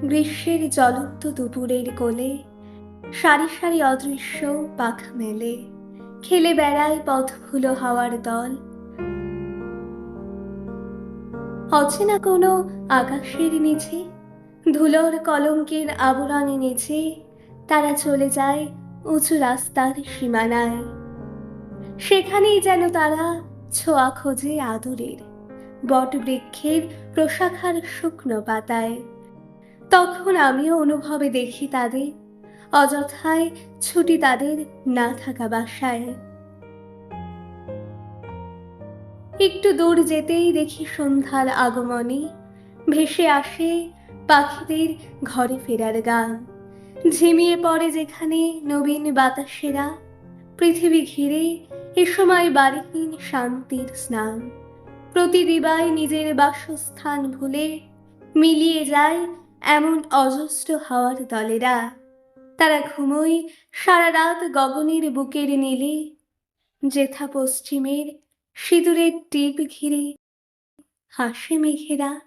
গ্রীষ্মের জ্বলন্ত দুপুরের কোলে সারি সারি অদৃশ্য পাখা মেলে খেলে বেড়ায় পথফুলো হাওয়ার দল। অচেনা কোনো আকাশের নিচে ধুলোর কলঙ্কের আবরণে নিচে তারা চলে যায় উঁচু রাস্তার সীমানায়। সেখানেই যেন তারা ছোঁয়া খোঁজে আদরের বটবৃক্ষের প্রশাখার শুকনো পাতায়। তখন আমিও অনুভবে দেখি তাদের অযথায় ছুটি তাদের না থাকা বাসায়। একটু দূর যেতেই দেখি সন্ধ্যার আগমনে ভেসে আসে পাখিদের ঘরে ফেরার গান। ঝিমিয়ে পড়ে যেখানে নবীন বাতাসেরা পৃথিবী ঘিরে এ সময় বাড়িহীন শান্তির স্নান। প্রতি দিবায় নিজের বাসস্থান ভুলে মিলিয়ে যায় এমন অজস্র হাওয়ার দলেরা। তারা ঘুমোয় সারা রাত গগনের বুকের নীলে, যেথা পশ্চিমের সিঁদুরের টিপ ঘিরে হাসে মেঘেরা।